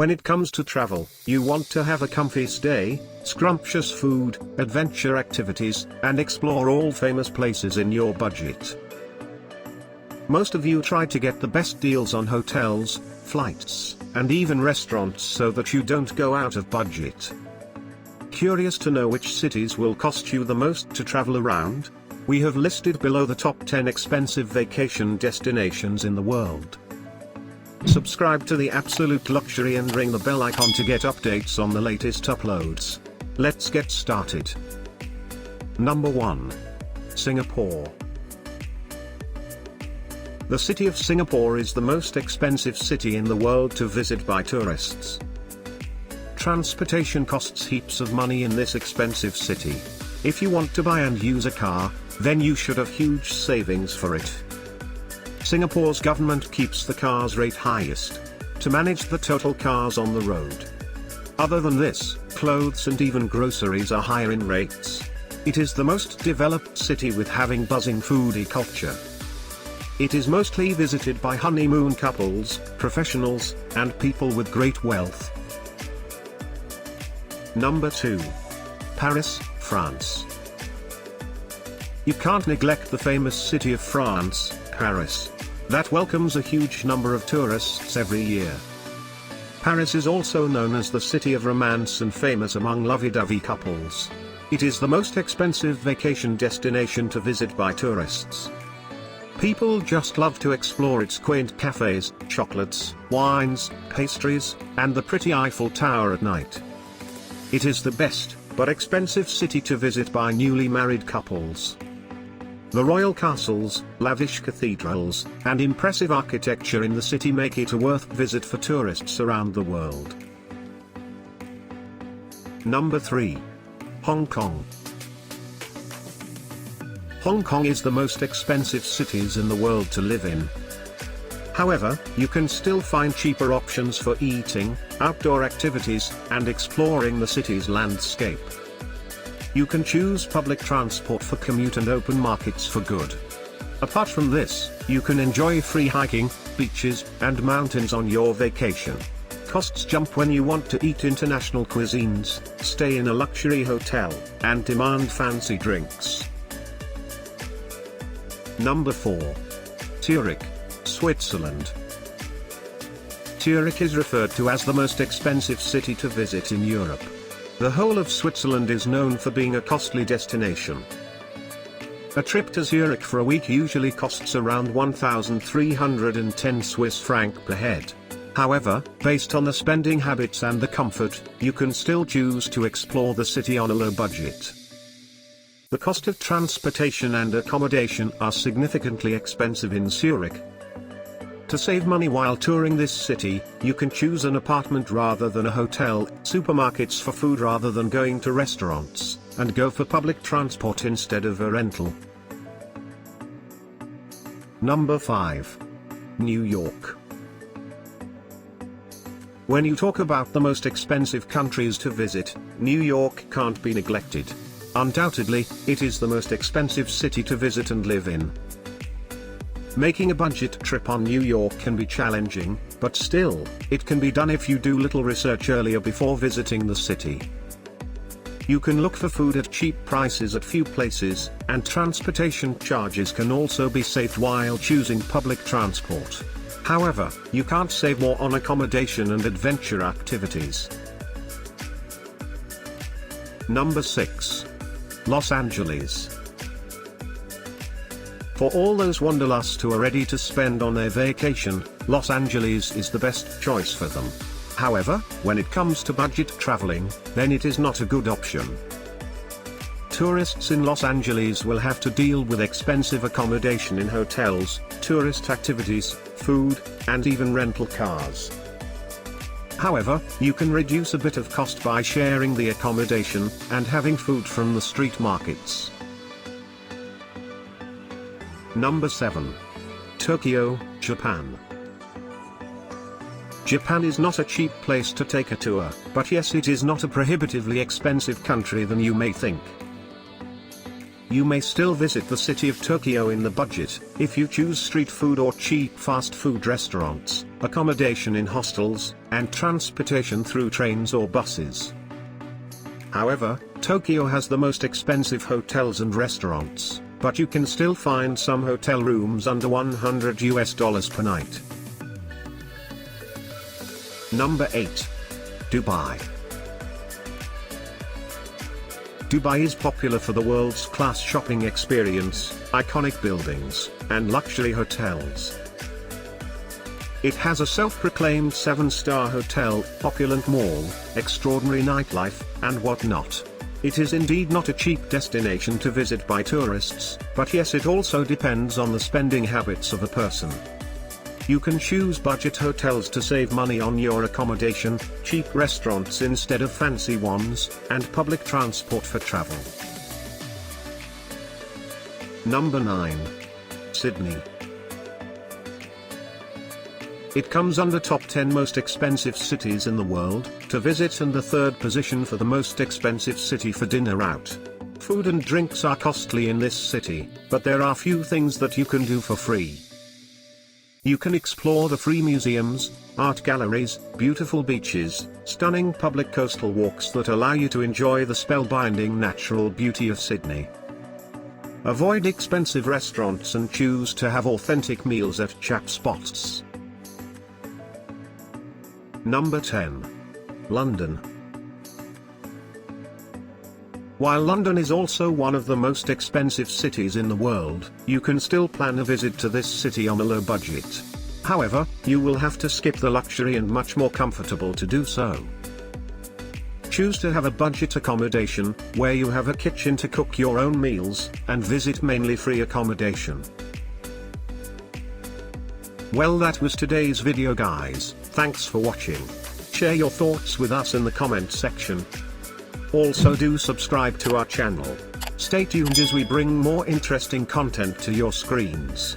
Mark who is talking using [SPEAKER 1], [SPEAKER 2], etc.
[SPEAKER 1] When it comes to travel, you want to have a comfy stay, scrumptious food, adventure activities, and explore all famous places in your budget. Most of you try to get the best deals on hotels, flights, and even restaurants so that you don't go out of budget. Curious to know which cities will cost you the most to travel around? We have listed below the top 10 expensive vacation destinations in the world. Subscribe to the Absolute Luxury and ring the bell icon to get updates on the latest uploads. Let's get started. Number 1. Singapore. The city of Singapore is the most expensive city in the world to visit by tourists. Transportation costs heaps of money in this expensive city. If you want to buy and use a car, then you should have huge savings for it. Singapore's government keeps the cars rate highest to manage the total cars on the road. Other than this, clothes and even groceries are higher in rates. It is the most developed city with having buzzing foodie culture. It is mostly visited by honeymoon couples, professionals, and people with great wealth. Number 2. Paris, France. You can't neglect the famous city of France, Paris, that welcomes a huge number of tourists every year. Paris is also known as the city of romance and famous among lovey-dovey couples. It is the most expensive vacation destination to visit by tourists. People just love to explore its quaint cafes, chocolates, wines, pastries, and the pretty Eiffel Tower at night. It is the best, but expensive city to visit by newly married couples. The royal castles, lavish cathedrals, and impressive architecture in the city make it a worth visit for tourists around the world. Number 3. Hong Kong. Hong Kong is the most expensive cities in the world to live in. However, you can still find cheaper options for eating, outdoor activities, and exploring the city's landscape. You can choose public transport for commute and open markets for good. Apart from this, you can enjoy free hiking, beaches, and mountains on your vacation. Costs jump when you want to eat international cuisines, stay in a luxury hotel, and demand fancy drinks. Number 4. Zurich, Switzerland. Zurich is referred to as the most expensive city to visit in Europe. The whole of Switzerland is known for being a costly destination. A trip to Zurich for a week usually costs around 1,310 Swiss franc per head. However, based on the spending habits and the comfort, you can still choose to explore the city on a low budget. The cost of transportation and accommodation are significantly expensive in Zurich. To save money while touring this city, you can choose an apartment rather than a hotel, supermarkets for food rather than going to restaurants, and go for public transport instead of a rental. Number 5. New York. When you talk about the most expensive countries to visit, New York can't be neglected. Undoubtedly, it is the most expensive city to visit and live in. Making a budget trip on New York can be challenging, but still, it can be done if you do little research earlier before visiting the city. You can look for food at cheap prices at few places, and transportation charges can also be saved while choosing public transport. However, you can't save more on accommodation and adventure activities. Number 6. Los Angeles. For all those wanderlust who are ready to spend on their vacation, Los Angeles is the best choice for them. However, when it comes to budget traveling, then it is not a good option. Tourists in Los Angeles will have to deal with expensive accommodation in hotels, tourist activities, food, and even rental cars. However, you can reduce a bit of cost by sharing the accommodation and having food from the street markets. Number 7. Tokyo, Japan. Japan is not a cheap place to take a tour, but yes, it is not a prohibitively expensive country than you may think. you may still visit the city of Tokyo in the budget, if you choose street food or cheap fast food restaurants, accommodation in hostels, and transportation through trains or buses. However, Tokyo has the most expensive hotels and restaurants, but you can still find some hotel rooms under $100 per night. Number 8. Dubai. Dubai is popular for the world's class shopping experience, iconic buildings, and luxury hotels. It has a self-proclaimed 7-star hotel, opulent mall, extraordinary nightlife, and whatnot. It is indeed not a cheap destination to visit by tourists, but yes, it also depends on the spending habits of a person. You can choose budget hotels to save money on your accommodation, cheap restaurants instead of fancy ones, and public transport for travel. Number 9. Sydney. It comes under top 10 most expensive cities in the world to visit and the third position for the most expensive city for dinner out. Food and drinks are costly in this city, but there are few things that you can do for free. You can explore the free museums, art galleries, beautiful beaches, stunning public coastal walks that allow you to enjoy the spellbinding natural beauty of Sydney. Avoid expensive restaurants and choose to have authentic meals at chap spots. Number 10. London. While London is also one of the most expensive cities in the world, you can still plan a visit to this city on a low budget. However, you will have to skip the luxury and much more comfortable to do so. Choose to have a budget accommodation, where you have a kitchen to cook your own meals, and visit mainly free accommodation. Well, that was today's video, guys. Thanks for watching. Share your thoughts with us in the comment section. Also do subscribe to our channel. Stay tuned as we bring more interesting content to your screens.